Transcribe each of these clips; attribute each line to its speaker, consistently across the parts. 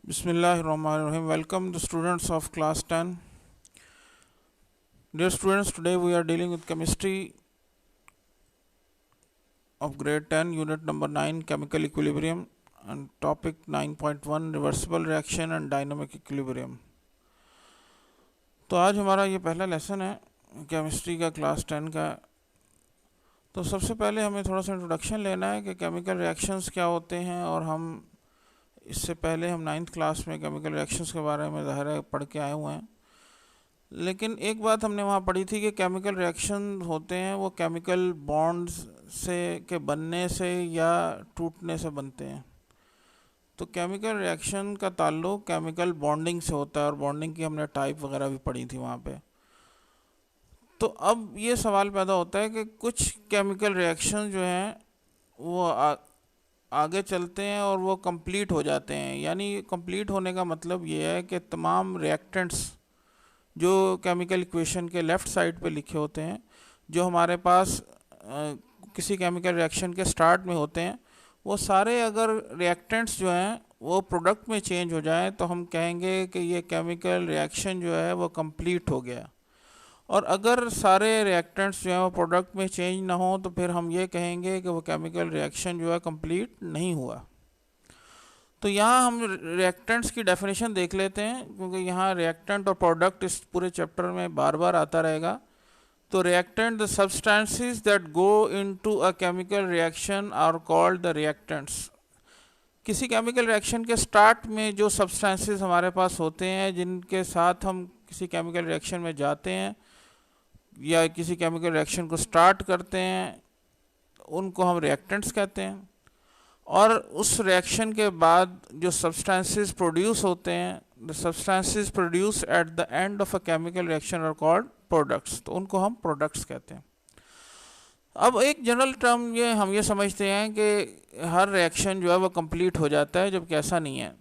Speaker 1: Bismillahirrahmanirrahim. Welcome the students of class 10. Dear students, today we are dealing with chemistry of grade 10, unit number 9, chemical equilibrium, and topic 9.1, reversible reaction and dynamic equilibrium. तो आज हमारा ये पहला lesson है chemistry का class 10 का। तो सबसे पहले हमें थोड़ा सा इंट्रोडक्शन लेना है कि केमिकल रिएक्शंस क्या होते हैं, और हम इससे पहले हम 9th क्लास में केमिकल रिएक्शंस के बारे में ज़ाहिर है पढ़ के आए हुए हैं। लेकिन एक बात हमने वहाँ पढ़ी थी कि केमिकल रिएक्शन होते हैं वो केमिकल बॉन्ड्स से के बनने से या टूटने से बनते हैं। तो केमिकल रिएक्शन का ताल्लुक केमिकल बॉन्डिंग से होता है, और बॉन्डिंग की हमने टाइप वगैरह भी पढ़ी थी वहाँ पे। तो अब ये सवाल पैदा होता है कि कुछ केमिकल रिएक्शन जो हैं वो आगे चलते हैं और वो कंप्लीट हो जाते हैं। यानी कंप्लीट होने का मतलब ये है कि तमाम रिएक्टेंट्स जो केमिकल इक्वेशन के लेफ़्ट साइड पे लिखे होते हैं, जो हमारे पास किसी केमिकल रिएक्शन के स्टार्ट में होते हैं, वो सारे अगर रिएक्टेंट्स जो हैं वो प्रोडक्ट में चेंज हो जाएं तो हम कहेंगे कि ये केमिकल रिएक्शन जो है वो कंप्लीट हो गया। और अगर सारे रिएक्टेंट्स जो हैं वो प्रोडक्ट में चेंज ना हो तो फिर हम ये कहेंगे कि वो केमिकल रिएक्शन जो है कंप्लीट नहीं हुआ। तो यहाँ हम रिएक्टेंट्स की डेफिनेशन देख लेते हैं, क्योंकि यहाँ रिएक्टेंट और प्रोडक्ट इस पूरे चैप्टर में बार बार आता रहेगा। तो reactant, the substances that go into a chemical reaction are called the reactants. किसी केमिकल रिएक्शन के स्टार्ट में जो सब्सटेंसेस हमारे पास होते हैं, जिनके साथ हम किसी केमिकल रिएक्शन में जाते हैं या किसी केमिकल रिएक्शन को स्टार्ट करते हैं, उनको हम रिएक्टेंट्स कहते हैं। और उस रिएक्शन के बाद जो सब्सटेंसेस प्रोड्यूस होते हैं, the substances produce at the end of a chemical reaction are called products, तो उनको हम प्रोडक्ट्स कहते हैं। अब एक जनरल टर्म हम ये समझते हैं कि हर रिएक्शन जो है वो कंप्लीट हो जाता है, जबकि ऐसा नहीं है।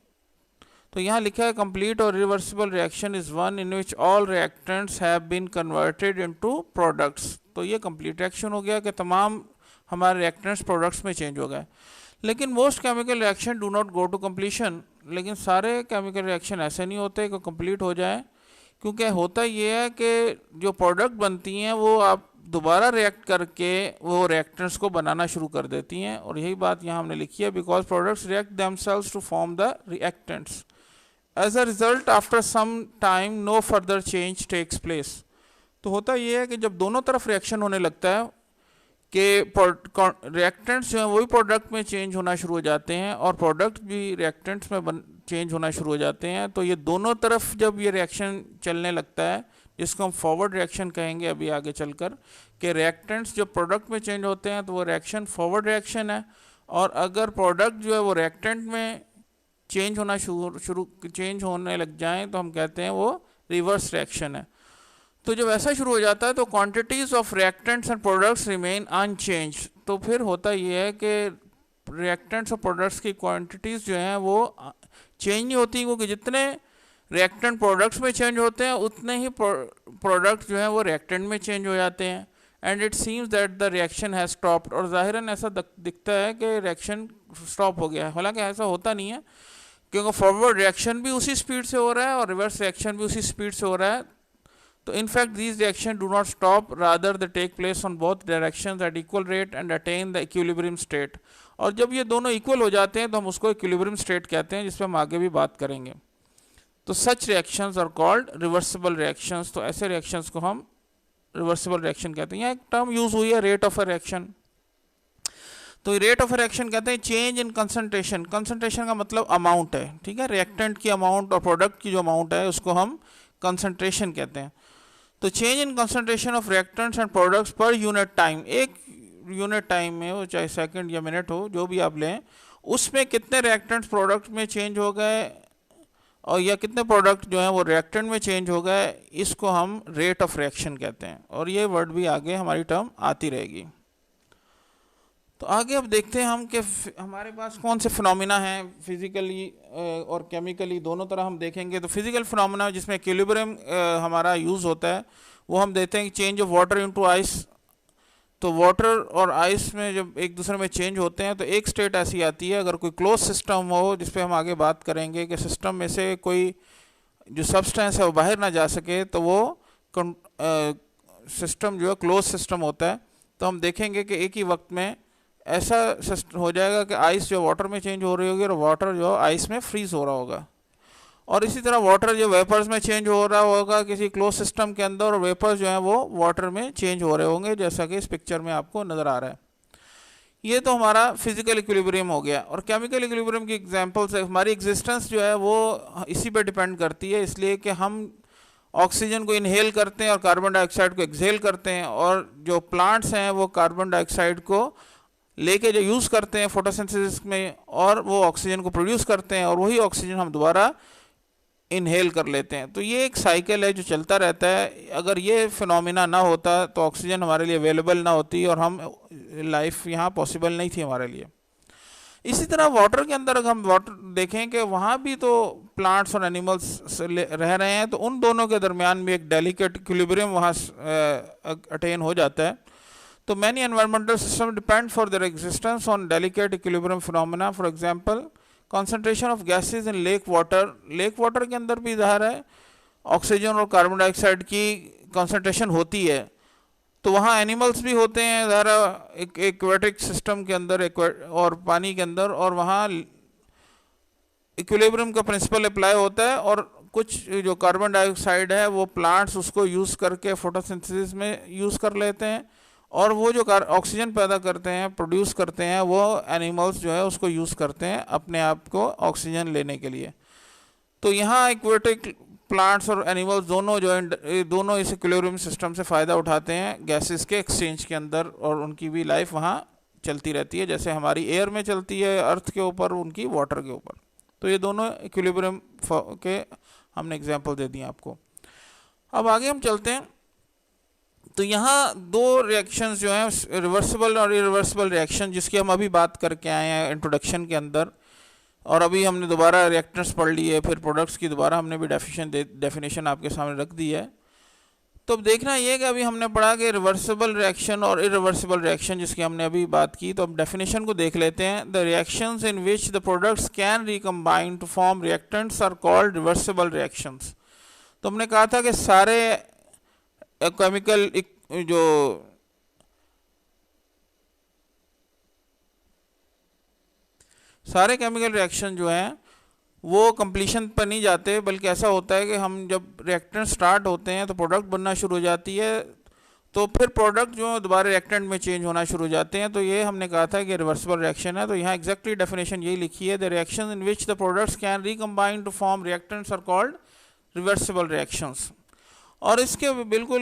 Speaker 1: तो यहाँ लिखा है complete or reversible reaction is one in which all reactants have been converted into products. तो ये कंप्लीट रिएक्शन हो गया कि तमाम हमारे रिएक्टेंट्स प्रोडक्ट्स में चेंज हो गए। लेकिन most chemical reaction do not go to completion. लेकिन सारे केमिकल रिएक्शन ऐसे नहीं होते कि कंप्लीट हो जाए, क्योंकि होता ये है कि जो प्रोडक्ट बनती हैं वो आप दोबारा रिएक्ट करके वो रिएक्टेंट्स को बनाना शुरू कर देती हैं। और यही बात यहाँ हमने लिखी है, because products react themselves to form the reactants. As a result after some time no further change takes place. तो होता ये है कि जब दोनों तरफ रिएक्शन होने लगता है कि रिएक्टेंट्स जो हैं वही प्रोडक्ट में चेंज होना शुरू हो जाते हैं और प्रोडक्ट भी रिएक्टेंट्स में चेंज होना शुरू हो जाते हैं। तो ये दोनों तरफ जब ये रिएक्शन चलने लगता है, जिसको हम फॉरवर्ड रिएक्शन कहेंगे अभी आगे चलकर, कि रिएक्टेंट्स जो प्रोडक्ट में चेंज होते हैं तो वो रिएक्शन फॉरवर्ड रिएक्शन है। और अगर प्रोडक्ट जो है वो रिएक्टेंट में चेंज होने लग जाएं तो हम कहते हैं वो रिवर्स रिएक्शन है। तो जब ऐसा शुरू हो जाता है तो quantities of reactants and products remain unchanged. तो फिर होता ये है कि रिएक्टेंट्स और प्रोडक्ट्स की क्वांटिटीज़ जो हैं वो चेंज नहीं होती, क्योंकि जितने रिएक्टेंट प्रोडक्ट्स में चेंज होते हैं उतने ही प्रोडक्ट जो हैं वो रिएक्टेंट में चेंज हो जाते हैं। And it seems that the reaction has stopped. और ज़ाहिरन ऐसा दिखता है कि रिएक्शन स्टॉप हो गया है, हालांकि ऐसा होता नहीं है, क्योंकि फॉरवर्ड रिएक्शन भी उसी स्पीड से हो रहा है और रिवर्स रिएक्शन भी उसी स्पीड से हो रहा है। तो in fact these reactions do not stop, rather they take place on both directions at equal rate and attain the equilibrium state। और जब ये दोनों इक्वल हो जाते हैं तो हम उसको इक्विलिब्रियम स्टेट कहते हैं, जिस पर हम आगे भी बात करेंगे। तो such reactions are called reversible reactions. तो ऐसे रिएक्शंस को हम रिवर्सिबल रिएक्शन कहते हैं। यहाँ एक टर्म यूज हुई है, रेट ऑफ अ रिएक्शन। तो रेट ऑफ रिएक्शन कहते हैं चेंज इन कंसंट्रेशन। कंसंट्रेशन का मतलब अमाउंट है, ठीक है। रिएक्टेंट की अमाउंट और प्रोडक्ट की जो अमाउंट है उसको हम कंसंट्रेशन कहते हैं। तो change in concentration of reactants and products per unit time, एक यूनिट टाइम में, वो चाहे सेकंड या मिनट हो, जो भी आप लें, उसमें कितने रिएक्टेंट्स प्रोडक्ट में चेंज हो गए और या कितने प्रोडक्ट जो हैं वो रिएक्टेंट में चेंज हो गए, इसको हम रेट ऑफ रिएक्शन कहते हैं। और ये वर्ड भी आगे हमारी टर्म आती रहेगी। तो आगे अब देखते हैं हम कि हमारे पास कौन से फिनोमिना हैं, फिजिकली और केमिकली दोनों तरह हम देखेंगे। तो फिजिकल फिनोमिना जिसमें इक्विलिब्रियम हमारा यूज़ होता है वो हम देते हैं change of water into ice. तो वाटर और आइस में जब एक दूसरे में चेंज होते हैं तो एक स्टेट ऐसी आती है, अगर कोई क्लोज सिस्टम हो, जिस पे हम आगे बात करेंगे कि सिस्टम में से कोई जो सब्सटेंस है वो बाहर ना जा सके, तो वो सिस्टम जो है क्लोज सिस्टम होता है। तो हम देखेंगे कि एक ही वक्त में ऐसा सिस्टम हो जाएगा कि आइस जो वाटर में चेंज हो रही होगी और वाटर जो आइस में फ्रीज हो रहा होगा, और इसी तरह वाटर जो वेपर्स में चेंज हो रहा होगा किसी क्लोज सिस्टम के अंदर, और वेपर्स जो हैं वो वाटर में चेंज हो रहे होंगे, जैसा कि इस पिक्चर में आपको नज़र आ रहा है। ये तो हमारा फिजिकल इक्विलिब्रियम हो गया। और केमिकल इक्विलिब्रियम की एग्जांपल्स है, हमारी एग्जिस्टेंस जो है वो इसी पे डिपेंड करती है, इसलिए कि हम ऑक्सीजन को इनहेल करते हैं और कार्बन डाइऑक्साइड को एक्सहेल करते हैं, और जो प्लांट्स हैं वो कार्बन डाइऑक्साइड को लेके जो यूज़ करते हैं फोटोसिंथेसिस में, और वो ऑक्सीजन को प्रोड्यूस करते हैं, और वही ऑक्सीजन हम दोबारा इनहेल कर लेते हैं। तो ये एक साइकिल है जो चलता रहता है। अगर ये फिनोमिना ना होता तो ऑक्सीजन हमारे लिए अवेलेबल ना होती और हम लाइफ यहाँ पॉसिबल नहीं थी हमारे लिए। इसी तरह वाटर के अंदर अगर हम वाटर देखें कि वहाँ भी तो प्लांट्स और एनिमल्स रह रहे हैं, तो उन दोनों के दरमियान भी एक डेलिकेट इक्विलिब्रियम वहाँ अटेन हो जाता है। तो many environmental system depend for their existence on delicate equilibrium phenomena. For example concentration of gases in lake water के अंदर भी ज़ाहिर है ऑक्सीजन और कार्बन डाइऑक्साइड की कॉन्सेंट्रेशन होती है, तो वहाँ एनिमल्स भी होते हैं ज़ाहिर एक एक्वेटिक सिस्टम के अंदर और पानी के अंदर, और वहाँ इक्विलिब्रियम का प्रिंसिपल अप्लाई होता है, और कुछ जो कार्बन डाइऑक्साइड है वो प्लांट्स उसको यूज़ करके फोटोसिंथेसिस में यूज़ कर लेते हैं, और वो जो ऑक्सीजन पैदा करते हैं, प्रोड्यूस करते हैं, वो एनिमल्स जो है उसको यूज़ करते हैं अपने आप को ऑक्सीजन लेने के लिए। तो यहाँ एक्वेटिक प्लांट्स और एनिमल्स दोनों जो है दोनों इस इक्विलिब्रियम सिस्टम से फ़ायदा उठाते हैं गैसेस के एक्सचेंज के अंदर, और उनकी भी लाइफ वहाँ चलती रहती है, जैसे हमारी एयर में चलती है अर्थ के ऊपर, उनकी वाटर के ऊपर। तो ये दोनों इक्विलिब्रियम के हमने एग्जाम्पल दे दिए आपको। अब आगे हम चलते हैं। तो यहाँ दो रिएक्शंस जो हैं, रिवर्सिबल और इरिवर्सिबल रिएक्शन, जिसकी हम अभी बात करके आए हैं इंट्रोडक्शन के अंदर, और अभी हमने दोबारा रिएक्टेंट्स पढ़ लिए, फिर प्रोडक्ट्स की दोबारा हमने भी डेफिनेशन आपके सामने रख दी है। तो अब देखना ये कि अभी हमने पढ़ा कि रिवर्सिबल रिएक्शन और इरिवर्सिबल रिएक्शन, जिसकी हमने अभी बात की। तो अब डेफिनेशन को देख लेते हैं। The reactions in which the products can recombine to form reactants are called reversible reactions. तो हमने कहा था कि सारे केमिकल जो सारे केमिकल रिएक्शन जो हैं वो कंप्लीशन पर नहीं जाते, बल्कि ऐसा होता है कि हम जब रिएक्टेंट स्टार्ट होते हैं तो प्रोडक्ट बनना शुरू हो जाती है, तो फिर प्रोडक्ट जो दोबारा रिएक्टेंट में चेंज होना शुरू हो जाते हैं। तो ये हमने कहा था कि रिवर्सिबल रिएक्शन है। तो यहाँ एग्जैक्टली डेफिनेशन यही लिखी है, the reaction in which the products can recombine to form reactants are called reversible reactions. और इसके बिल्कुल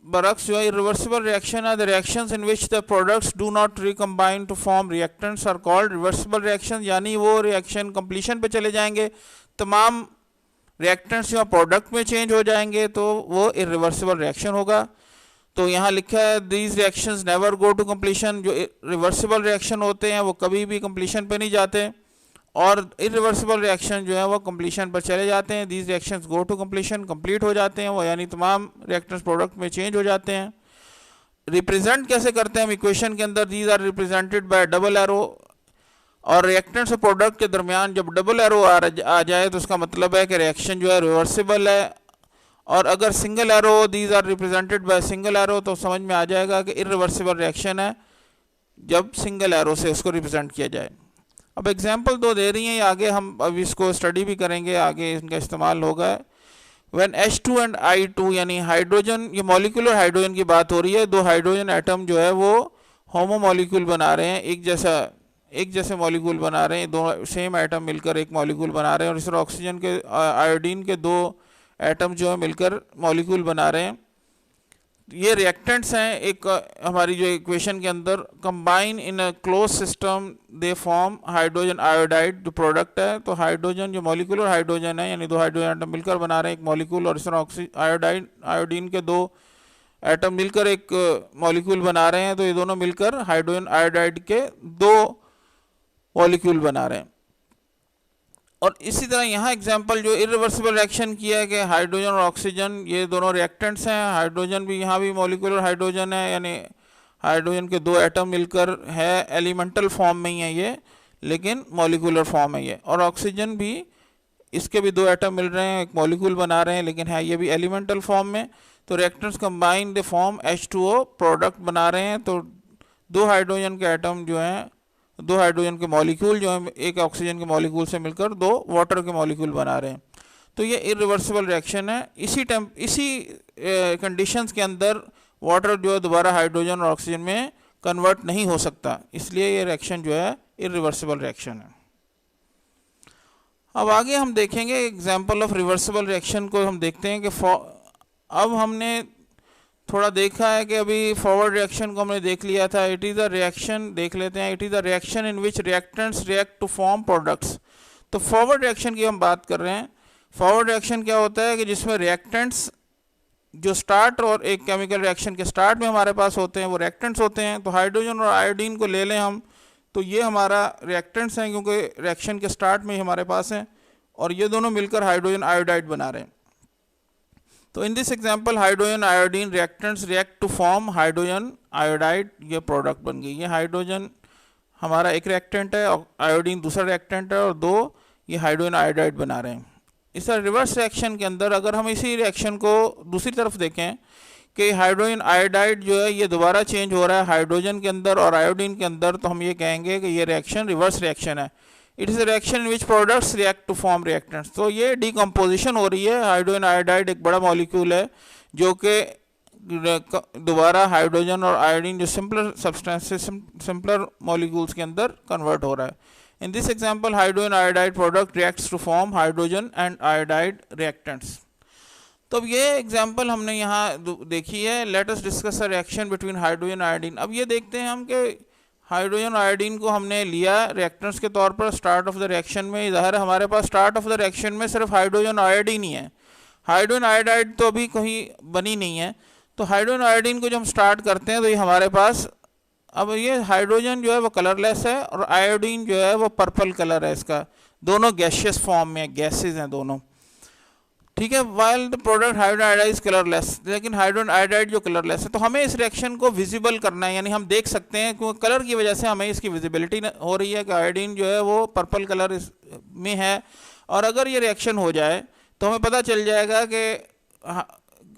Speaker 1: बरक्स जो है रिवर्सिबल रिएक्शन है, the reactions in which the products do not recombine to form reactants are called reversible reaction. यानी वो reaction completion पे चले जाएंगे, तमाम रिएक्टेंट्स जो प्रोडक्ट में चेंज हो जाएंगे, तो वो इरिवर्सिबल रिएक्शन होगा। तो यहाँ लिखा है these reactions never go to completion. जो रिवर्सिबल रिएक्शन होते हैं वो कभी भी कंप्लीशन पे नहीं जाते, और इरिवर्सिबल रिएक्शन जो है वो कंप्लीशन पर चले जाते हैं। These reactions go to completion, complete हो जाते हैं वो, यानी तमाम रिएक्टेंट्स प्रोडक्ट में चेंज हो जाते हैं। रिप्रेजेंट कैसे करते हैं हम इक्वेशन के अंदर, these are represented by double arrow. और रिएक्टेंट्स और प्रोडक्ट के दरमियान जब डबल एरो आ जाए तो उसका मतलब है कि रिएक्शन जो है रिवर्सिबल है। और अगर single arrow, these are represented by single arrow, तो समझ में आ जाएगा कि इरिवर्सिबल रिएक्शन है जब सिंगल एरो से उसको रिप्रेजेंट किया जाए। अब एग्जाम्पल दो दे रही हैं, आगे हम अब इसको स्टडी भी करेंगे, आगे इनका इस्तेमाल होगा। व्हेन H2 एंड I2 यानी हाइड्रोजन, ये मॉलिक्यूलर हाइड्रोजन की बात हो रही है, दो हाइड्रोजन एटम जो है वो होमो मॉलिक्यूल बना रहे हैं, एक जैसे मॉलिक्यूल बना रहे हैं, दो सेम एटम मिलकर एक मॉलिक्यूल बना रहे हैं। और इस तरह ऑक्सीजन के आयोडीन के दो एटम जो है मिलकर मॉलिक्यूल बना रहे हैं। ये रिएक्टेंट्स हैं। एक हमारी जो इक्वेशन के अंदर combine in a close system they form hydrogen iodide, जो प्रोडक्ट है। तो हाइड्रोजन जो मॉलिक्यूलर हाइड्रोजन है, यानी दो हाइड्रोजन एटम मिलकर बना रहे हैं एक मॉलिक्यूल, और इस तरह आयोडीन के दो एटम मिलकर एक मॉलिक्यूल बना रहे हैं। तो ये दोनों मिलकर हाइड्रोजन आयोडाइड के दो मॉलिक्यूल बना रहे हैं। और इसी तरह यहाँ एग्जांपल जो इरिवर्सिबल रिएक्शन किया है कि हाइड्रोजन और ऑक्सीजन ये दोनों रिएक्टेंट्स हैं। हाइड्रोजन भी, यहाँ भी मॉलिक्यूलर हाइड्रोजन है, यानी हाइड्रोजन के दो एटम मिलकर है, एलिमेंटल फॉर्म में ही है ये, लेकिन मॉलिक्यूलर फॉर्म है ये। और ऑक्सीजन भी, इसके भी दो एटम मिल रहे हैं, एक मॉलिक्यूल बना रहे हैं, लेकिन है ये भी एलिमेंटल फॉर्म में। तो reactants combine the form H2O, product बना रहे हैं। तो दो हाइड्रोजन के एटम जो हैं, दो हाइड्रोजन के मॉलिक्यूल जो हैं, एक ऑक्सीजन के मॉलिक्यूल से मिलकर दो वाटर के मॉलिक्यूल बना रहे हैं। तो ये इरिवर्सिबल रिएक्शन है। इसी कंडीशंस के अंदर वाटर जो है दोबारा हाइड्रोजन और ऑक्सीजन में कन्वर्ट नहीं हो सकता, इसलिए ये रिएक्शन जो है इरिवर्सिबल रिएक्शन है। अब आगे हम देखेंगे एग्जाम्पल ऑफ रिवर्सिबल रिएक्शन को। हम देखते हैं कि अब हमने थोड़ा देखा है कि अभी फॉरवर्ड रिएक्शन को हमने देख लिया था। इट इज़ अ रिएक्शन, देख लेते हैं। It is a reaction in which reactants react to form products. तो फॉरवर्ड रिएक्शन की हम बात कर रहे हैं। फॉरवर्ड रिएक्शन क्या होता है कि जिसमें रिएक्टेंट्स जो स्टार्ट और एक केमिकल रिएक्शन के स्टार्ट में हमारे पास होते हैं वो रिएक्टेंट्स होते हैं। तो हाइड्रोजन और आयोडीन को ले लें हम, तो ये हमारा रिएक्टेंट्स हैं, क्योंकि रिएक्शन के स्टार्ट में ही हमारे पास हैं, और ये दोनों मिलकर हाइड्रोजन आयोडाइड बना रहे हैं। तो in this example hydrogen iodine reactants react to form hydrogen iodide, ये प्रोडक्ट बन गई। ये हाइड्रोजन हमारा एक रिएक्टेंट है और आयोडीन दूसरा रिएक्टेंट है, और दो ये हाइड्रोजन आयोडाइड बना रहे हैं। इस रिवर्स रिएक्शन के अंदर अगर हम इसी रिएक्शन को दूसरी तरफ देखें कि हाइड्रोजन आयोडाइड जो है ये दोबारा चेंज हो रहा है हाइड्रोजन के अंदर और आयोडीन के अंदर, तो हम ये कहेंगे कि ये रिएक्शन रिवर्स रिएक्शन है। It is a reaction in which products react to form reactants. तो ये डिकम्पोजिशन हो रही है। हाइड्रोजन आयोडाइड एक बड़ा मॉलिक्यूल है जो कि दोबारा हाइड्रोजन और आयोडीन जो सिंपलर सब्सटेंसेस, सिंपलर मॉलिक्यूल्स के अंदर कन्वर्ट हो रहा है। In this example, hydrogen iodide product reacts to form hydrogen and iodide reactants. तो अब ये एग्जाम्पल हमने यहाँ देखी है। Let us discuss a reaction between hydrogen iodine. अब ये देखते हैं हम कि हाइड्रोजन आयोडीन को हमने लिया रिएक्टेंट्स के तौर पर स्टार्ट ऑफ द रिएक्शन में। ज़ाहिर है हमारे पास स्टार्ट ऑफ द रिएक्शन में सिर्फ हाइड्रोजन आयोडीन ही है, हाइड्रोजन आयोडाइड तो अभी कहीं बनी नहीं है। तो हाइड्रोजन आयोडीन को जब हम स्टार्ट करते हैं तो ये हमारे पास, अब ये हाइड्रोजन जो है वो कलरलेस है और आयोडीन जो है वो पर्पल कलर है इसका। दोनों गैसियस फॉर्म में, गैसेज हैं दोनों, ठीक है। While the product hydrogen iodide is colourless, लेकिन हाइड्रोजन आयोडाइड जो कलरलेस है। तो हमें इस रिएक्शन को विजिबल करना है, यानी हम देख सकते हैं, क्योंकि कलर की वजह से हमें इसकी विजिबिलिटी हो रही है कि आयोडीन जो है वो पर्पल कलर में है। और अगर ये रिएक्शन हो जाए तो हमें पता चल जाएगा कि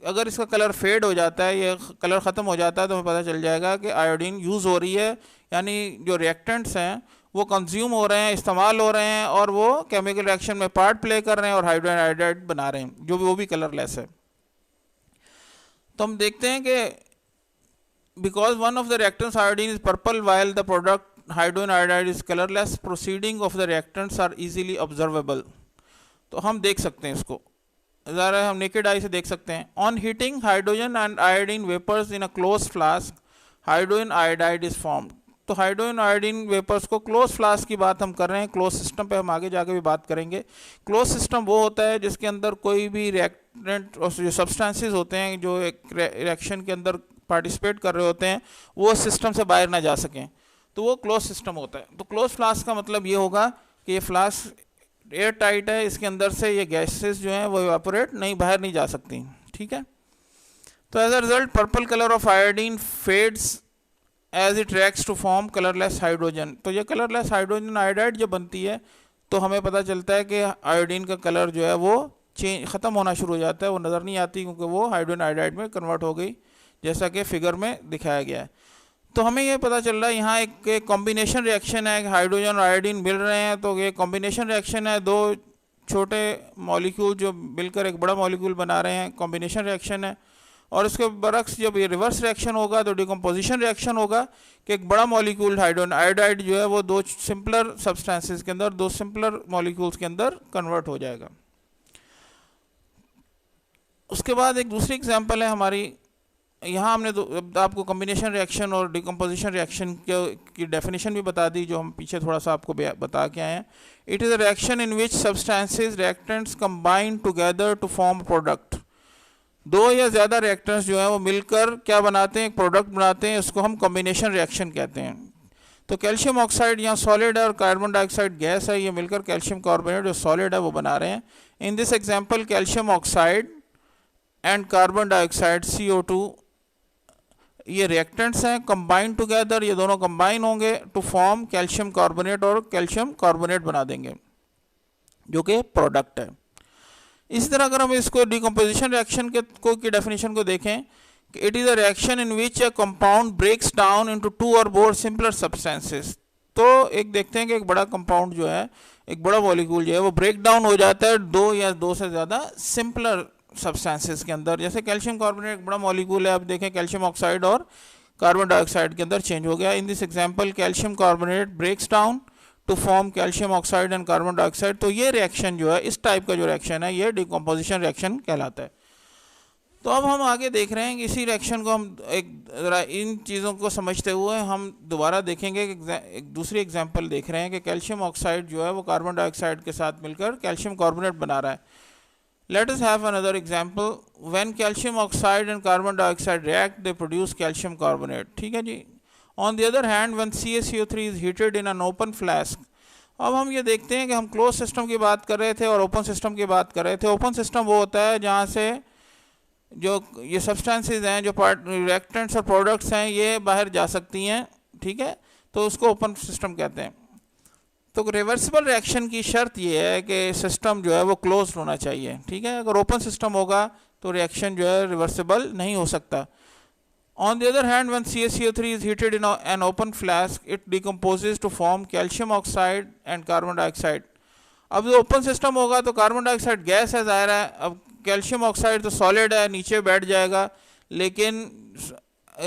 Speaker 1: अगर इसका कलर फेड हो जाता है, ये कलर ख़त्म हो जाता है, तो हमें पता चल जाएगा कि आयोडीन यूज़ हो रही है, यानी जो रिएक्टेंट्स हैं वो कंज्यूम हो रहे हैं, इस्तेमाल हो रहे हैं, और वो केमिकल रिएक्शन में पार्ट प्ले कर रहे हैं और हाइड्रोजन आयोडाइड बना रहे हैं, जो वो भी कलरलेस है। तो हम देखते हैं कि because one of the reactants iodine is purple while the product hydrogen iodide is colourless, proceeding of the reactants are easily observable. तो हम देख सकते हैं इसको, ज़रा हम नेकेड आई से देख सकते हैं। On heating hydrogen and iodine vapours in a close flask hydrogen iodide is formed. तो हाइड्रोजन आयोडीन वेपर्स को क्लोज फ्लास्क की बात हम कर रहे हैं। क्लोज सिस्टम पे हम आगे जाके भी बात करेंगे। क्लोज सिस्टम वो होता है जिसके अंदर कोई भी रिएक्टेंट और जो सब्सटेंसेस होते हैं जो एक रिएक्शन के अंदर पार्टिसिपेट कर रहे होते हैं वो सिस्टम से बाहर ना जा सकें, तो वो क्लोज सिस्टम होता है। तो क्लोज फ्लास्क का मतलब ये होगा कि ये फ्लास्क एयर टाइट है, इसके अंदर से ये गैसेस जो हैं वो इवापोरेट नहीं, बाहर नहीं जा सकती, ठीक है। तो as a result purple colour of iodine fades as it reacts to form colourless hydrogen. तो ये कलरलेस हाइड्रोजन आयोडाइड जब बनती है तो हमें पता चलता है कि आयोडीन का कलर जो है वो ख़त्म होना शुरू हो जाता है, वो नज़र नहीं आती, क्योंकि वो हाइड्रोजन आयोडाइड में कन्वर्ट हो गई, जैसा कि फिगर में दिखाया गया है। तो हमें ये पता चल रहा है यहाँ एक कॉम्बिनेशन रिएक्शन है, हाइड्रोजन और आयोडीन मिल रहे हैं, तो ये कॉम्बिनेशन रिएक्शन है। दो छोटे मॉलिक्यूल जो मिलकर एक बड़ा मॉलिक्यूल बना रहे हैं, कॉम्बिनेशन रिएक्शन है। और इसके बरक्स जब ये रिवर्स रिएक्शन होगा तो डिकम्पोजिशन रिएक्शन होगा कि एक बड़ा मॉलिक्यूल हाइड्रोजन आयोडाइड जो है वो दो सिंपलर सब्सटेंसेस के अंदर, दो सिंपलर मॉलिक्यूल्स के अंदर कन्वर्ट हो जाएगा। उसके बाद एक दूसरी एग्जांपल है हमारी, यहाँ हमने आपको कॉम्बिनेशन रिएक्शन और डिकम्पोजिशन रिएक्शन की डेफिनेशन भी बता दी, जो हम पीछे थोड़ा सा आपको बता के आए हैं। It is a reaction in which substances reactants combine together to form product. दो या ज़्यादा रिएक्टेंट्स जो हैं वो मिलकर क्या बनाते हैं, एक प्रोडक्ट बनाते हैं, उसको हम कॉम्बिनेशन रिएक्शन कहते हैं। तो कैल्शियम ऑक्साइड यहाँ सॉलिड है और कार्बन डाइऑक्साइड गैस है, ये मिलकर कैल्शियम कार्बोनेट जो सॉलिड है वो बना रहे हैं। In this example calcium oxide and carbon dioxide CO2 ये रिएक्टेंट्स हैं, कंबाइन टुगेदर, ये दोनों कंबाइन होंगे टू फॉर्म कैल्शियम कार्बोनेट और कैल्शियम कार्बोनेट बना देंगे जो कि प्रोडक्ट है। इसी तरह अगर हम इसको डिकम्पोजिशन रिएक्शन की डेफिनेशन को देखें कि it is a reaction in which a compound breaks down into two or more simpler substances. तो एक देखते हैं कि एक बड़ा कंपाउंड जो है, एक बड़ा मॉलिक्यूल जो है वो ब्रेक डाउन हो जाता है दो या दो से ज़्यादा सिंपलर सब्सटेंसेस के अंदर। जैसे कैल्शियम कार्बोनेट एक बड़ा मॉलिक्यूल है, अब देखें कैल्शियम ऑक्साइड और कार्बन डाइऑक्साइड के अंदर चेंज हो गया। In this example calcium carbonate breaks down to form calcium oxide and carbon dioxide. तो ये रिएक्शन जो है, इस टाइप का जो रिएक्शन है, ये डिकम्पोजिशन रिएक्शन कहलाता है। तो अब हम आगे देख रहे हैं कि इसी रिएक्शन को हम इन चीज़ों को समझते हुए हम दोबारा देखेंगे। एक दूसरी एग्जांपल देख रहे हैं कि कैल्शियम ऑक्साइड जो है वो कार्बन डाइऑक्साइड के साथ मिलकर कैल्शियम कार्बोनेट बना रहा है। Let us have another example, when calcium oxide and carbon dioxide react they produce calcium carbonate. ठीक है जी। On the other hand when CaCO3 is heated in an open flask. अब हम ये देखते हैं कि हम क्लोज सिस्टम की बात कर रहे थे और ओपन सिस्टम की बात कर रहे थे। ओपन सिस्टम वो होता है जहाँ से जो ये सब्सटेंसेस हैं, जो रिएक्टेंट्स और प्रोडक्ट्स हैं, ये बाहर जा सकती हैं। ठीक है, तो उसको ओपन सिस्टम कहते हैं। तो रिवर्सिबल रिएक्शन की शर्त ये है कि सिस्टम जो है वो क्लोज होना चाहिए। ठीक है, अगर ओपन सिस्टम होगा तो रिएक्शन जो है रिवर्सिबल नहीं हो सकता। On the other hand, when CaCO3 is heated in an open flask, it decomposes to form calcium oxide and carbon dioxide. अब जो ओपन सिस्टम होगा तो कार्बन डाइऑक्साइड गैस है, ज़ाहिर है। अब कैल्शियम ऑक्साइड तो सॉलिड है, नीचे बैठ जाएगा, लेकिन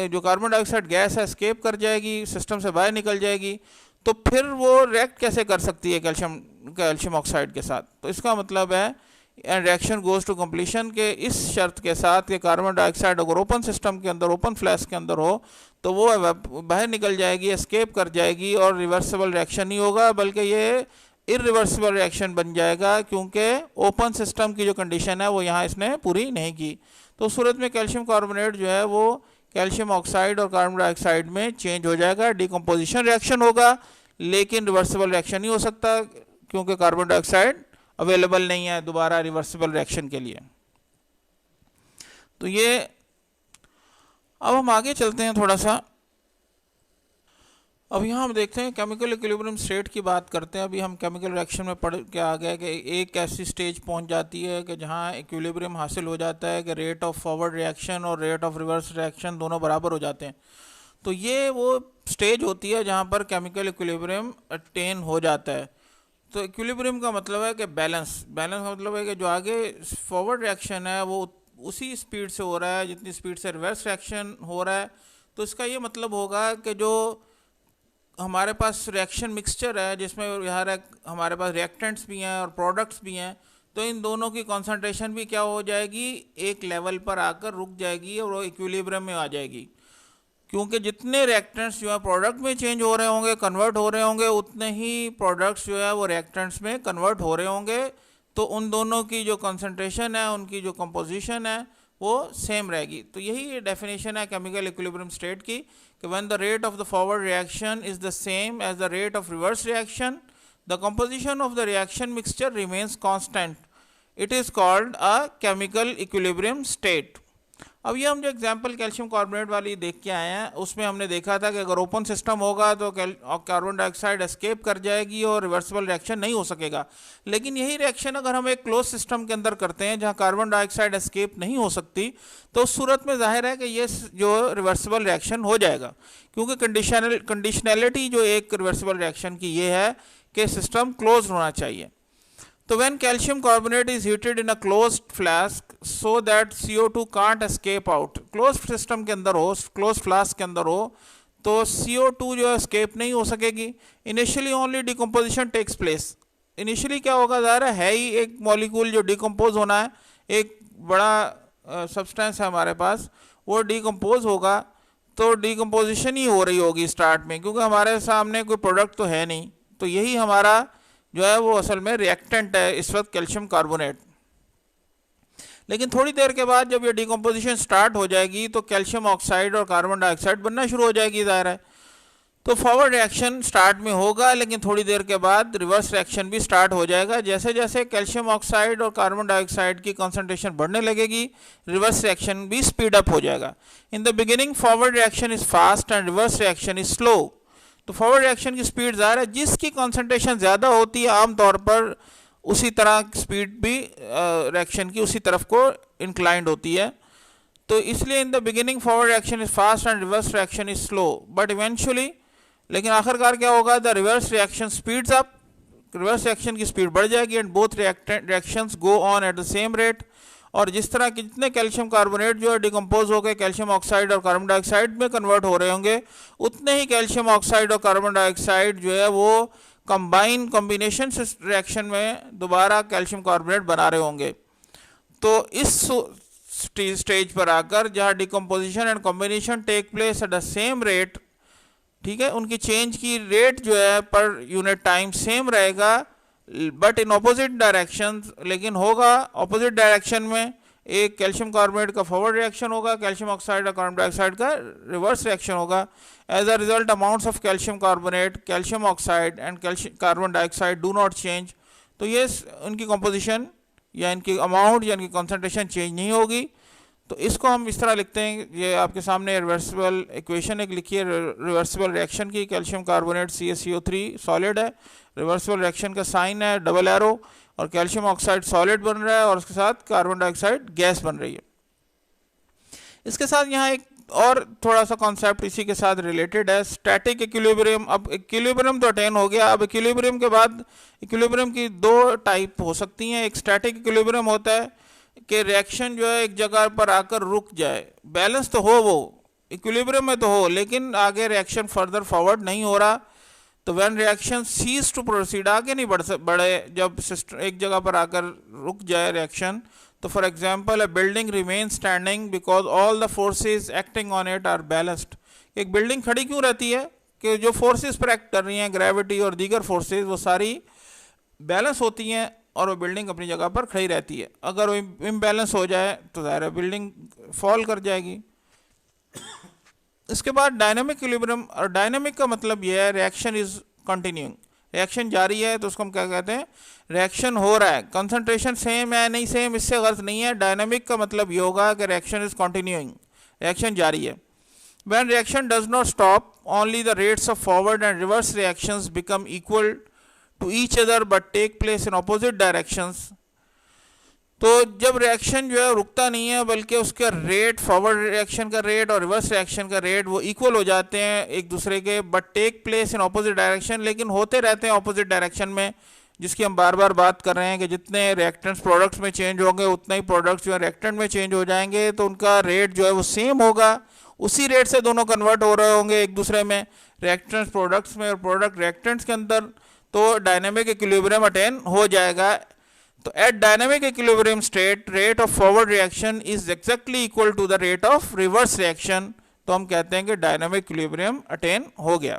Speaker 1: जो कार्बन डाइऑक्साइड गैस है एस्केप कर जाएगी, सिस्टम से बाहर निकल जाएगी। तो फिर वो रिएक्ट कैसे कर सकती है कैल्शियम ऑक्साइड के साथ? तो इसका मतलब है and reaction goes to completion के इस शर्त के साथ कि कार्बन डाइऑक्साइड अगर ओपन सिस्टम के अंदर, ओपन फ्लास्क के अंदर हो, तो वो बाहर निकल जाएगी, एस्केप कर जाएगी और रिवर्सिबल रिएक्शन नहीं होगा, बल्कि ये इरिवर्सिबल रिएक्शन बन जाएगा, क्योंकि ओपन सिस्टम की जो कंडीशन है वो यहाँ इसने पूरी नहीं की। तो उस सूरत में कैल्शियम कार्बोनेट जो है वो कैल्शियम ऑक्साइड और कार्बन डाइऑक्साइड में चेंज हो जाएगा। डिकम्पोजिशन रिएक्शन होगा, लेकिन रिवर्सिबल रिएक्शन नहीं हो सकता, क्योंकि कार्बन डाइऑक्साइड अवेलेबल नहीं है दोबारा रिवर्सिबल रिएक्शन के लिए। तो ये, अब हम आगे चलते हैं थोड़ा सा। अब यहाँ हम देखते हैं केमिकल इक्विलिब्रियम स्टेट की बात करते हैं। अभी हम केमिकल रिएक्शन में पढ़ के आ गए कि एक ऐसी स्टेज पहुँच जाती है कि जहाँ इक्विलिब्रियम हासिल हो जाता है कि रेट ऑफ फॉरवर्ड रिएक्शन और रेट ऑफ रिवर्स रिएक्शन दोनों बराबर हो जाते हैं। तो ये वो स्टेज होती है जहाँ पर केमिकल इक्विलिब्रियम अटेन हो जाता है। तो इक्विलिब्रियम का मतलब है कि बैलेंस का मतलब है कि जो आगे फॉरवर्ड रिएक्शन है वो उसी स्पीड से हो रहा है जितनी स्पीड से रिवर्स रिएक्शन हो रहा है। तो इसका ये मतलब होगा कि जो हमारे पास रिएक्शन मिक्सचर है, जिसमें यहाँ हमारे पास रिएक्टेंट्स भी हैं और प्रोडक्ट्स भी हैं, तो इन दोनों की कॉन्सेंट्रेशन भी क्या हो जाएगी, एक लेवल पर आकर रुक जाएगी और वो इक्विलिब्रियम में आ जाएगी। क्योंकि जितने रिएक्टेंट्स जो है प्रोडक्ट में चेंज हो रहे होंगे, कन्वर्ट हो रहे होंगे, उतने ही प्रोडक्ट्स जो है वो रिएक्टेंट्स में कन्वर्ट हो रहे होंगे। तो उन दोनों की जो कंसंट्रेशन है, उनकी जो कंपोजिशन है, वो सेम रहेगी। तो यही डेफिनेशन है केमिकल इक्विलिब्रियम स्टेट की, कि when the rate of the forward reaction is the same as the rate of reverse reaction, the composition of the reaction mixture remains constant, it is called a chemical equilibrium state. अब ये हम जो example calcium carbonate वाली देख के आए हैं, उसमें हमने देखा था कि अगर ओपन सिस्टम होगा तो कार्बन डाइऑक्साइड एस्केप कर जाएगी और रिवर्सिबल रिएक्शन नहीं हो सकेगा। लेकिन यही रिएक्शन अगर हम एक क्लोज सिस्टम के अंदर करते हैं जहां कार्बन डाइऑक्साइड एस्केप नहीं हो सकती, तो उस सूरत में जाहिर है कि ये जो रिवर्सिबल रिएक्शन हो जाएगा, क्योंकि कंडीशनैलिटी जो एक रिवर्सिबल रिएक्शन की ये है कि सिस्टम क्लोज होना चाहिए। तो when calcium carbonate is heated in a closed flask so that CO2 can't escape out, closed system के अंदर हो, closed flask के अंदर हो, तो CO2 जो escape नहीं हो सकेगी। Initially only decomposition takes place। Initially क्या होगा, ज़ाहिर है ही एक मॉलिक्यूल जो डिकम्पोज होना है, एक बड़ा सब्सटेंस है हमारे पास, वो डिकम्पोज होगा, तो डिकम्पोजिशन ही हो रही होगी स्टार्ट में, क्योंकि हमारे सामने कोई प्रोडक्ट तो है नहीं। तो यही हमारा जो है वो असल में रिएक्टेंट है इस वक्त कैल्शियम कार्बोनेट। लेकिन थोड़ी देर के बाद जब ये डिकम्पोजिशन स्टार्ट हो जाएगी तो कैल्शियम ऑक्साइड और कार्बन डाइऑक्साइड बनना शुरू हो जाएगी, ज़ाहिर है। तो फॉरवर्ड रिएक्शन स्टार्ट में होगा, लेकिन थोड़ी देर के बाद रिवर्स रिएक्शन भी स्टार्ट हो जाएगा। जैसे जैसे कैल्शियम ऑक्साइड और कार्बन डाइऑक्साइड की कंसंट्रेशन बढ़ने लगेगी, रिवर्स रिएक्शन भी स्पीड अप हो जाएगा। In the beginning forward reaction is fast and reverse reaction is slow. तो फॉरवर्ड रिएक्शन की स्पीड ज़्यादा है, जिसकी कंसंट्रेशन ज़्यादा होती है आमतौर पर उसी तरह स्पीड भी रिएक्शन की उसी तरफ को इंक्लाइंड होती है। तो इसलिए in the beginning forward reaction is fast and reverse reaction is slow, but eventually, लेकिन आखिरकार क्या होगा, the reverse reaction speeds up, reverse reaction की स्पीड बढ़ जाएगी and both reactions go on eight the same rate. और जिस तरह के जितने कैल्शियम कार्बोनेट जो है डिकम्पोज होकर कैल्शियम ऑक्साइड और कार्बन डाइऑक्साइड में कन्वर्ट हो रहे होंगे, उतने ही कैल्शियम ऑक्साइड और कार्बन डाइऑक्साइड जो है वो कॉम्बिनेशन रिएक्शन में दोबारा कैल्शियम कार्बोनेट बना रहे होंगे। तो इस स्टेज पर आकर जहाँ decomposition and combination take place at the same rate, ठीक है, उनकी चेंज की रेट जो है पर यूनिट टाइम सेम रहेगा, बट इन ऑपोजिट डायरेक्शन, लेकिन होगा ऑपोजिट डायरेक्शन में। एक कैल्शियम कार्बोनेट का फॉरवर्ड रिएक्शन होगा, कैल्शियम ऑक्साइड और कार्बन डाइऑक्साइड का रिवर्स रिएक्शन होगा। As a result amounts of calcium carbonate, calcium oxide and carbon dioxide do not change. तो ये उनकी कॉम्पोजिशन या इनकी अमाउंट या इनकी कॉन्सेंट्रेशन चेंज नहीं होगी। तो इसको हम इस तरह लिखते हैं, ये आपके सामने रिवर्सिबल इक्वेशन एक लिखी है रिवर्सिबल रिएक्शन की। कैल्शियम कार्बोनेट CaCO3 सॉलिड है, रिवर्सिबल रिएक्शन का साइन है डबल एरो, और कैल्शियम ऑक्साइड सॉलिड बन रहा है और उसके साथ कार्बन डाइऑक्साइड गैस बन रही है। इसके साथ यहाँ एक और थोड़ा सा कॉन्सेप्ट इसी के साथ रिलेटेड है, स्टैटिक इक्विलिब्रियम। अब इक्विलिब्रियम तो अटेन हो गया, अब इक्विलिब्रियम के बाद इक्विलिब्रियम की दो टाइप हो सकती हैं। एक स्टैटिक इक्विलिब्रियम होता है कि रिएक्शन जो है एक जगह पर आकर रुक जाए, बैलेंस तो हो, वो इक्विलिब्रियम में तो हो, लेकिन आगे रिएक्शन फर्दर फॉरवर्ड नहीं हो रहा। तो when reaction cease to proceed, आगे नहीं बढ़े, जब सिस्टम एक जगह पर आकर रुक जाए रिएक्शन। तो for example, a building remain standing because all the forces acting on it are balanced. एक बिल्डिंग खड़ी क्यों रहती है कि जो फोर्सेस पर एक्ट कर रही हैं, ग्रेविटी और दीगर फोर्सेस, वो सारी बैलेंस होती हैं और वो बिल्डिंग अपनी जगह पर खड़ी रहती है। अगर वो इम्बैलेंस हो जाए तो ज़ाहिर है बिल्डिंग फॉल कर जाएगी। इसके बाद डायनामिक इक्विलिब्रियम, और डायनामिक का मतलब यह है रिएक्शन इज कंटिन्यूइंग, रिएक्शन जारी है, तो उसको हम क्या कहते हैं, रिएक्शन हो रहा है। कंसंट्रेशन सेम है नहीं सेम, इससे गर्ज नहीं है। डायनामिक का मतलब ये होगा कि रिएक्शन इज कंटिन्यूइंग, रिएक्शन जारी है। When reaction does not stop, only the rates of forward and reverse reactions become equal to each other but take place in opposite directions. तो जब रिएक्शन जो है रुकता नहीं है, बल्कि उसका रेट, फॉरवर्ड रिएक्शन का रेट और रिवर्स रिएक्शन का रेट वो इक्वल हो जाते हैं एक दूसरे के, but take place in opposite direction, लेकिन होते रहते हैं ऑपोजिट डायरेक्शन में, जिसकी हम बार बार बात कर रहे हैं कि जितने रिएक्टेंट्स प्रोडक्ट्स में चेंज होंगे उतना ही प्रोडक्ट्स जो है रिएक्टेंट में चेंज हो जाएंगे। तो उनका रेट जो है वो सेम होगा, उसी रेट से दोनों कन्वर्ट हो रहे होंगे एक दूसरे में, रिएक्टेंट्स प्रोडक्ट्स में और प्रोडक्ट रिएक्टेंट्स के अंदर। तो डायनामिक इक्विलिब्रियम अटेन हो जाएगा। तो at dynamic equilibrium state, rate of forward reaction is exactly equal to the rate of reverse reaction. तो हम कहते हैं कि डायनामिक इक्विलिब्रियम अटेन हो गया।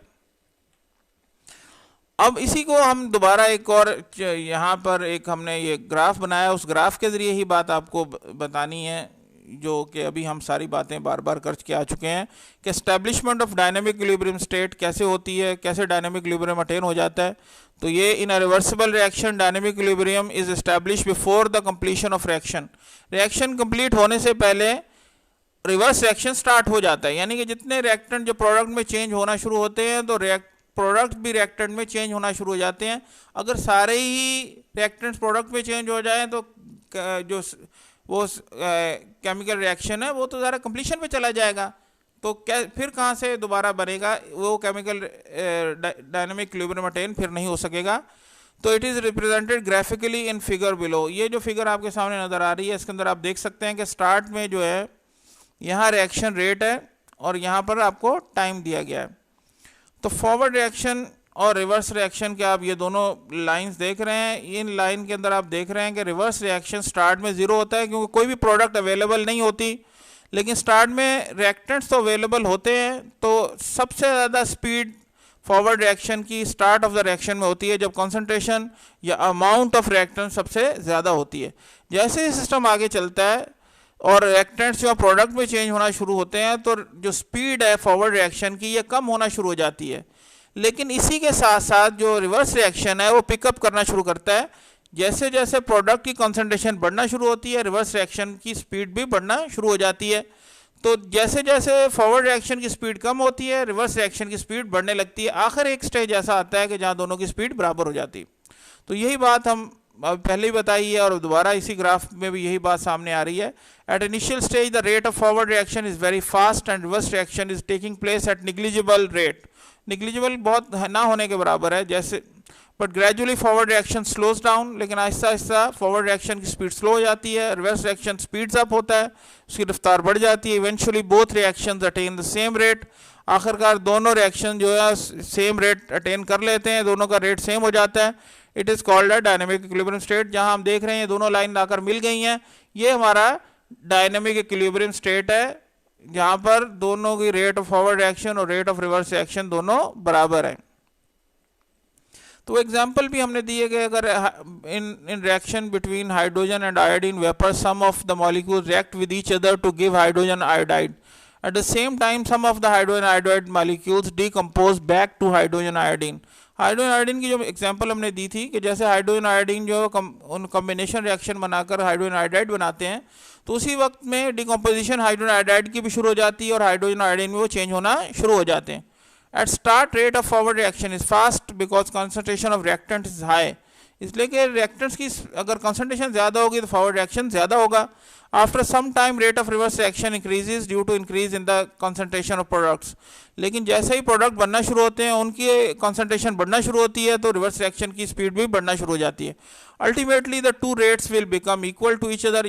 Speaker 1: अब इसी को हम दोबारा एक और यहाँ पर एक हमने ये ग्राफ बनाया, उस ग्राफ के ज़रिए ही बात आपको बतानी है, जो कि अभी हम सारी बातें बार बार कर के आ चुके हैं कि establishment of dynamic equilibrium state कैसे होती है, कैसे डायनामिक इक्विलिब्रियम अटेन हो जाता है। तो ये in a reversible reaction dynamic equilibrium is establish before the completion of reaction. Reaction complete होने से पहले रिवर्स रिएक्शन स्टार्ट हो जाता है, यानी कि जितने रिएक्टेंट जो प्रोडक्ट में चेंज होना शुरू होते हैं, तो प्रोडक्ट भी रिएक्टेंट में चेंज होना शुरू हो जाते हैं। अगर सारे ही रिएक्टेंट्स प्रोडक्ट में चेंज हो जाएं तो जो वो केमिकल रिएक्शन है वो तो ज़रा कंप्लीशन पे चला जाएगा। तो क्या फिर कहाँ से दोबारा बनेगा वो केमिकल डायनामिक इक्विलिब्रियम अटेन फिर नहीं हो सकेगा। तो it is represented graphically in figure below. ये जो फिगर आपके सामने नज़र आ रही है, इसके अंदर आप देख सकते हैं कि स्टार्ट में जो है यहाँ रिएक्शन रेट है और यहाँ पर आपको टाइम दिया गया है। तो फॉरवर्ड रिएक्शन और रिवर्स रिएक्शन के आप ये दोनों लाइंस देख रहे हैं। इन लाइन के अंदर आप देख रहे हैं कि रिवर्स रिएक्शन स्टार्ट में ज़ीरो होता है क्योंकि कोई भी प्रोडक्ट अवेलेबल नहीं होती, लेकिन स्टार्ट में रिएक्टेंट्स तो अवेलेबल होते हैं। तो सबसे ज़्यादा स्पीड फॉरवर्ड रिएक्शन की स्टार्ट ऑफ द रिएक्शन में होती है जब कॉन्सेंट्रेशन या अमाउंट ऑफ रिएक्टेंट सबसे ज़्यादा होती है। जैसे ही सिस्टम आगे चलता है और रिएक्टेंट्स जो प्रोडक्ट में चेंज होना शुरू होते हैं, तो जो स्पीड है फॉरवर्ड रिएक्शन की ये कम होना शुरू हो जाती है। लेकिन इसी के साथ साथ जो रिवर्स रिएक्शन है वो पिकअप करना शुरू करता है। जैसे जैसे प्रोडक्ट की कंसंट्रेशन बढ़ना शुरू होती है, रिवर्स रिएक्शन की स्पीड भी बढ़ना शुरू हो जाती है। तो जैसे जैसे फॉरवर्ड रिएक्शन की स्पीड कम होती है, रिवर्स रिएक्शन की स्पीड बढ़ने लगती है। आखिर एक स्टेज ऐसा आता है कि जहाँ दोनों की स्पीड बराबर हो जाती है। तो यही बात हम पहले ही बताई है और दोबारा इसी ग्राफ में भी यही बात सामने आ रही है। At initial stage the rate of forward reaction is very fast and reverse reaction is taking place at negligible rate. Negligible बहुत ना होने के बराबर है जैसे, but gradually forward reaction slows down, लेकिन आहिस्ता आहिस्ता फॉरवर्ड रिएक्शन की स्पीड स्लो हो जाती है, रिवर्स रिएक्शन स्पीड्स अप होता है, उसकी रफ्तार बढ़ जाती है। Eventually both reactions attain the same rate. आखिरकार दोनों रिएक्शन जो है सेम रेट अटेन कर लेते हैं, दोनों का रेट सेम हो जाता है। It is called a dynamic equilibrium state. जहां हम देख रहे हैं दोनों लाइन आकर मिल गई हैं, ये हमारा डायनेमिक इक्विलिब्रियम स्टेट है, जहां पर दोनों की रेट ऑफ फॉरवर्ड रिएक्शन और रेट ऑफ रिवर्स रिएक्शन दोनों बराबर है। तो एग्जाम्पल भी हमने दिए गए, अगर in reaction between hydrogen and iodine vapour some of the molecules react with each other to give hydrogen iodide. At the same time some of the hydrogen iodide molecules decompose back to hydrogen iodine. Hydrogen iodine की जो example हमने दी थी कि जैसे hydrogen iodine जो उन combination reaction बनाकर hydrogen iodide बनाते हैं, तो उसी वक्त में डिकम्पोजिशन हाइड्रोजन आयोडाइड की भी शुरू हो जाती है और हाइड्रोजन आयोडीन में वो चेंज होना शुरू हो जाते हैं। At start rate of forward reaction is fast because concentration of reactant is high. इसलिए कि रिएक्टेंट्स की अगर कंसंट्रेशन ज़्यादा होगी तो फॉरवर्ड रिएक्शन ज़्यादा होगा। After some time rate of reverse reaction increases due to increase in the concentration of products. लेकिन जैसे ही प्रोडक्ट बनना शुरू होते हैं उनकी कंसंट्रेशन बढ़ना शुरू होती है तो रिवर्स रिएक्शन की स्पीड भी बढ़ना शुरू हो जाती है। Ultimately the two rates will become equal to each other.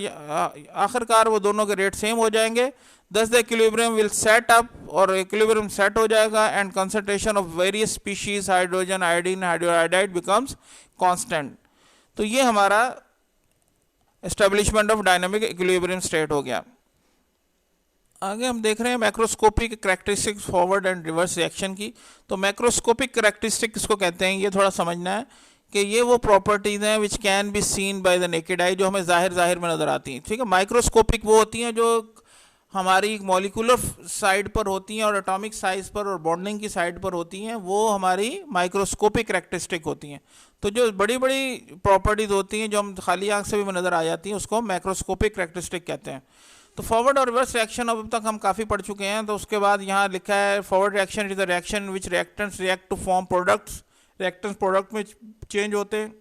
Speaker 1: आखिरकार वो दोनों के रेट सेम हो जाएंगे। Thus the equilibrium will set up, और इक्विलिब्रियम सेट हो जाएगा and concentration of various species hydrogen iodine hydrogen iodide becomes constant. तो ये हमारा establishment of dynamic equilibrium state हो गया। आगे हम देख रहे हैं macroscopic characteristics forward and reverse reaction की। तो मैक्रोस्कोपिक कैरेक्टरिस्टिक किसको कहते हैं, ये थोड़ा समझना है कि ये वो प्रॉपर्टीज़ हैं which can be seen by the naked eye, जो हमें जाहिर में नज़र आती हैं। ठीक है, माइक्रोस्कोपिक वो होती हैं जो हमारी मॉलिक्यूलर साइड पर होती हैं और एटॉमिक साइज पर और बॉन्डिंग की साइड पर होती हैं, वो हमारी माइक्रोस्कोपिक कैरेक्टरिस्टिक होती हैं। तो जो बड़ी बड़ी प्रॉपर्टीज़ होती हैं जो हम खाली आंख से भी नज़र आ जाती हैं उसको हम मैक्रोस्कोपिक कैरेक्टरिस्टिक कहते हैं। तो फॉरवर्ड और रिवर्स रिएक्शन अब तक हम काफ़ी पढ़ चुके हैं। तो उसके बाद यहाँ लिखा है forward reaction is the reaction which reactants react to form products. Reactants product में चेंज होते हैं।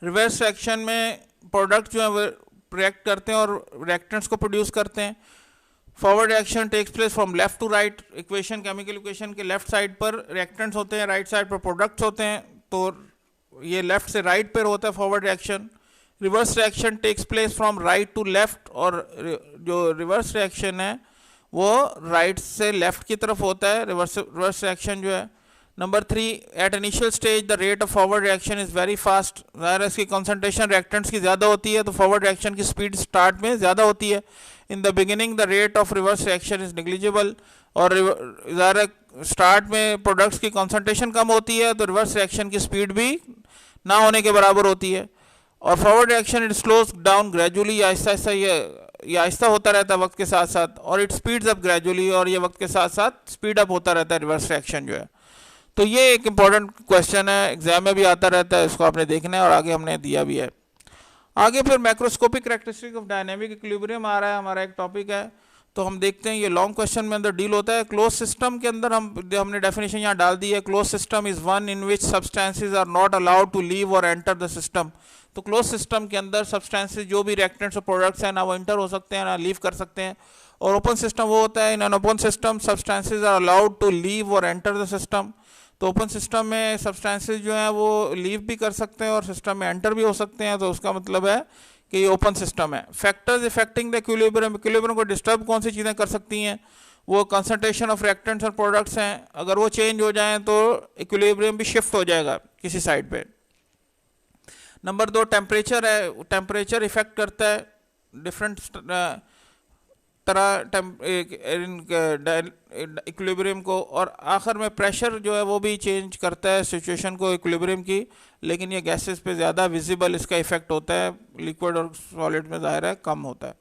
Speaker 1: रिवर्स रिएक्शन में प्रोडक्ट जो है रिएक्ट करते हैं और रिएक्टेंट्स को प्रोड्यूस करते हैं। Forward reaction takes place from left to right. Equation chemical equation के लेफ्ट साइड पर रिएक्टेंट्स होते हैं, राइट साइड पर प्रोडक्ट्स होते हैं। तो ये लेफ्ट से राइट पर होता है forward reaction. Reverse reaction takes place from right to left, और जो रिवर्स रिएक्शन है वो राइट से लेफ्ट की तरफ होता है। रिवर्स रिएक्शन जो है। Number 3, at initial stage the rate of forward reaction is very fast. ज़ाहिर है इसकी कंसंट्रेशन रिएक्टेंट्स की ज़्यादा होती है तो फॉरवर्ड रिएक्शन की स्पीड स्टार्ट में ज़्यादा होती है। In the beginning the rate of reverse reaction is negligible, और ज़ाहिर है स्टार्ट में प्रोडक्ट्स की कंसंट्रेशन कम होती है तो रिवर्स रिएक्शन की स्पीड भी ना होने के बराबर होती है। और forward reaction it slows down gradually, Aahista Aahista ये आहिस्ता होता रहता है वक्त के साथ साथ, और इट स्पीड्स अप ग्रेजुअली, और ये वक्त के साथ साथ स्पीड अप होता रहता है रिवर्स रिएक्शन जो है। तो ये एक इम्पॉर्टेंट क्वेश्चन है, एग्जाम में भी आता रहता है, इसको आपने देखना है और आगे हमने दिया भी है। आगे फिर macroscopic characteristic of dynamic equilibrium आ रहा है, हमारा एक टॉपिक है। तो हम देखते हैं ये लॉन्ग क्वेश्चन में अंदर डील होता है। क्लोज सिस्टम के अंदर हमने डेफिनेशन यहाँ डाल दी है। Close system is one in which substances are not allowed to leave or enter the system. तो क्लोज सिस्टम के अंदर सब्सटेंसेज जो भी रिएक्टेंट्स और प्रोडक्ट्स हैं ना वो एंटर हो सकते हैं ना लीव कर सकते हैं। और ओपन सिस्टम वो होता है, in an open system substances are allowed to leave or enter the system. तो ओपन सिस्टम में सब्सटेंसेज जो हैं वो लीव भी कर सकते हैं और सिस्टम में एंटर भी हो सकते हैं। तो उसका मतलब है कि ये ओपन सिस्टम है। Factors affecting the equilibrium, equilibrium को डिस्टर्ब कौन सी चीज़ें कर सकती हैं, वो कंसंट्रेशन ऑफ रिएक्टेंट्स और प्रोडक्ट्स हैं। अगर वो चेंज हो जाएं तो इक्विलिब्रियम भी शिफ्ट हो जाएगा किसी साइड पे। नंबर 2 टेम्परेचर है। टेम्परेचर इफेक्ट करता है डिफरेंट तरह इक्विलिब्रियम को। और आखिर में प्रेशर जो है वो भी चेंज करता है सिचुएशन को इक्विलिब्रियम की, लेकिन ये गैसेस पे ज़्यादा विजिबल इसका इफेक्ट होता है, लिक्विड और सॉलिड में ज़ाहिर है कम होता है।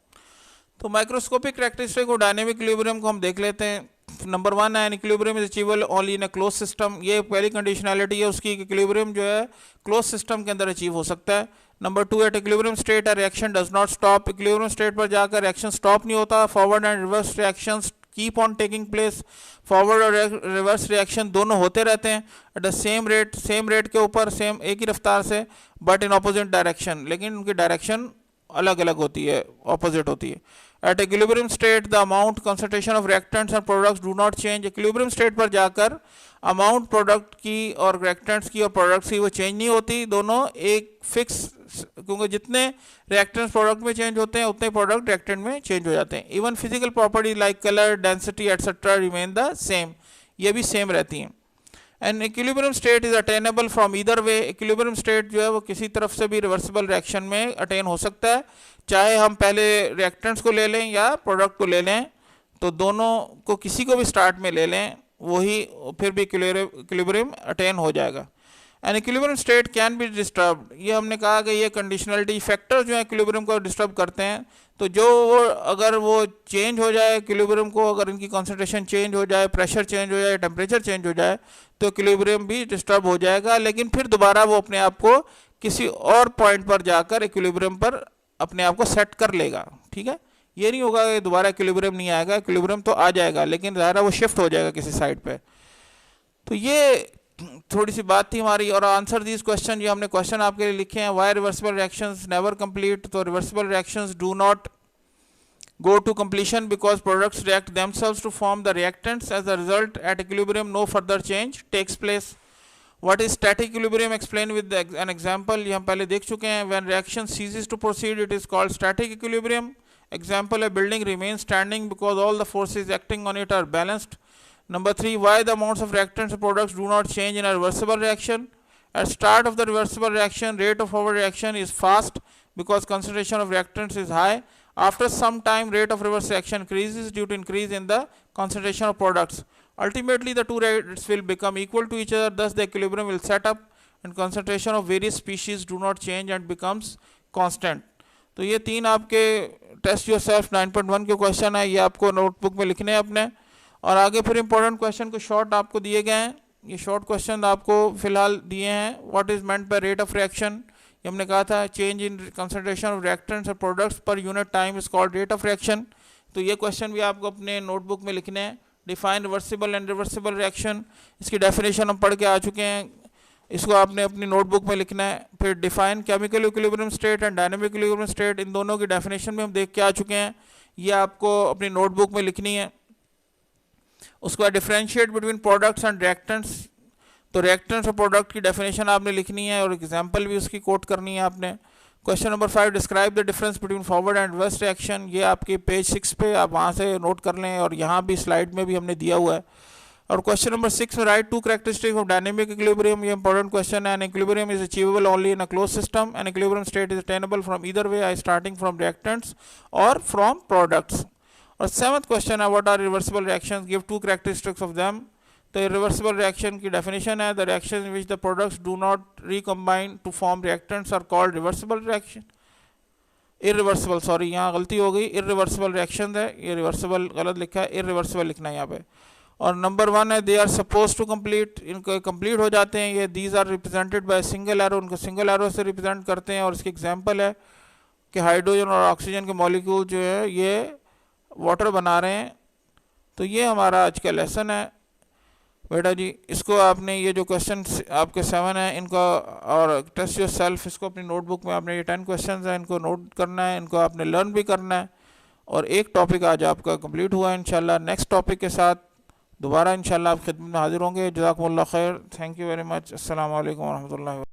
Speaker 1: तो माइक्रोस्कोपिक कैरेक्टरिस्टिक और डायनेमिक इक्विलिब्रियम को हम देख लेते हैं। नंबर 1 है equilibrium is achievable only in a close system, ये पहली कंडीशनैलिटी है उसकी, इक्विलिब्रियम जो है क्लोज सिस्टम के अंदर अचीव हो सकता है। Number 2 at equilibrium state a reaction does not stop, equilibrium state पर जाकर रिएक्शन स्टॉप नहीं होता। Forward and reverse reactions keep on taking place, forward और रिवर्स रिएक्शन दोनों होते रहते हैं एट द सेम रेट के ऊपर, सेम एक ही रफ्तार से, बट इन ऑपोजिट डायरेक्शन, लेकिन उनकी डायरेक्शन अलग अलग होती है, ऑपोजिट होती है। At equilibrium state the amount concentration of reactants and products do not change, equilibrium state पर जाकर अमाउंट प्रोडक्ट की और रिएक्टेंट्स की और प्रोडक्ट्स की वो चेंज नहीं होती, दोनों एक फिक्स, क्योंकि जितने रिएक्टेंट्स प्रोडक्ट में चेंज होते हैं उतने प्रोडक्ट रिएक्टेंट में चेंज हो जाते हैं। Even physical property like colour, density etcetera remain the same, ये भी सेम रहती हैं। And equilibrium state is attainable from either way, equilibrium state जो है वो किसी तरफ से भी रिवर्सिबल रिएक्शन में अटेन हो सकता है, चाहे हम पहले रिएक्टेंट्स को ले लें या प्रोडक्ट को ले लें, तो दोनों को किसी को भी स्टार्ट में ले लें वही फिर भी इक्विलिब्रियम अटेन हो जाएगा। And equilibrium state can be disturbed, ये हमने कहा कि ये कंडीशनलिटी फैक्टर जो है इक्विलिब्रियम को डिस्टर्ब करते हैं, तो जो अगर वो चेंज हो जाए इक्विलिब्रियम को, अगर इनकी कॉन्सेंट्रेशन चेंज हो जाए, प्रेशर चेंज हो जाए, टेम्परेचर चेंज हो जाए, तो इक्विलिब्रियम भी डिस्टर्ब हो जाएगा, लेकिन फिर दोबारा वो अपने आप को किसी और पॉइंट पर जाकर इक्विलिब्रियम पर अपने आप को सेट कर लेगा। ठीक है, ये नहीं होगा कि दोबारा इक्विलिब्रियम नहीं आएगा, इक्विलिब्रियम तो आ जाएगा लेकिन ज़ाहिर है वो शिफ्ट हो जाएगा किसी साइड पे। तो ये थोड़ी सी बात थी हमारी। और आंसर दिस क्वेश्चन, ये हमने क्वेश्चन आपके लिए लिखे हैं। Why reversible reactions never complete, तो reversible reactions do not go to completion because products react themselves to form the reactants. As a result, at equilibrium no further change takes place. What is static equilibrium? Explain with an example. ये हम पहले देख चुके हैं। When reaction ceases to proceed, it is called static equilibrium. Example: a building remains standing because all the forces acting on it are balanced. Number 3, why the amounts of reactants and products do not change in a reversible reaction? At start of the reversible reaction, rate of forward reaction is fast because concentration of reactants is high. After some time, rate of reverse reaction increases due to increase in the concentration of products. Ultimately, the two rates will become equal to each other, thus the equilibrium will set up and concentration of various species do not change and becomes constant. तो ये तीन आपके test yourself 9.1 के question है, ये आपको notebook में लिखने हैं अपने। और आगे फिर इंपॉर्टेंट क्वेश्चन को शॉर्ट आपको दिए गए हैं, ये शॉर्ट क्वेश्चन आपको फिलहाल दिए हैं। What is meant by rate of reaction, ये हमने कहा था change in concentration of reactants और products per unit time is called rate of reaction. तो ये क्वेश्चन भी आपको अपने नोटबुक में लिखने हैं। Define reversible and reversible reaction, इसकी डेफिनेशन हम पढ़ के आ चुके हैं, इसको आपने अपनी नोटबुक में लिखना है। फिर define chemical equilibrium state and dynamic equilibrium state, इन दोनों की डेफिनेशन भी हम देख के आ चुके हैं, ये आपको अपनी नोटबुक में लिखनी है। उसके बाद differentiate between products and reactants, तो रिएक्टेंट्स और प्रोडक्ट की डेफिनेशन आपने लिखनी है और एग्जांपल भी उसकी कोट करनी है आपने। Question number 5, describe the difference between forward and reverse reaction, ये आपके पेज 6 पे आप वहाँ से नोट कर लें और यहाँ भी स्लाइड में भी हमने दिया हुआ है। और क्वेश्चन नंबर 6 में write to characteristics of dynamic equilibrium, ये इंपॉर्टेंट क्वेश्चन है। An equilibrium is achievable only in a close system, an equilibrium state is attainable from either way, I starting from reactants और from products. और 7th question है what are reversible reactions, give two characteristics of them. तो reversible reaction की definition है the reaction in which the products do not recombine to form reactants are called reversible reaction. Irreversible, sorry यहाँ गलती हो गई, irreversible reaction है, ये reversible गलत लिखा है, इरिवर्सिबल लिखना है यहाँ पे। और नंबर 1 है they are suppose to complete, इनको कंप्लीट हो जाते हैं ये। These are represented by single arrow, उनको सिंगल एरो से रिप्रेजेंट करते हैं। और इसके एग्जांपल है कि हाइड्रोजन और ऑक्सीजन के मॉलिक्यूल जो है ये वाटर बना रहे हैं। तो ये हमारा आज का लेसन है बेटा जी। इसको आपने ये जो क्वेश्चन आपके 7 है इनको, और टेस्ट योर सेल्फ, इसको अपनी नोटबुक में आपने ये 10 क्वेश्चन है इनको नोट करना है, इनको आपने लर्न भी करना है। और एक टॉपिक आज आपका कंप्लीट हुआ है। इंशाल्लाह नेक्स्ट टॉपिक के साथ दोबारा इंशाल्लाह आप खिदमत में हाजिर होंगे। जज़ाकुमुल्लाह खैर, थैंक यू वेरी मच। अस्सलाम वालेकुम व रहमतुल्लाहि।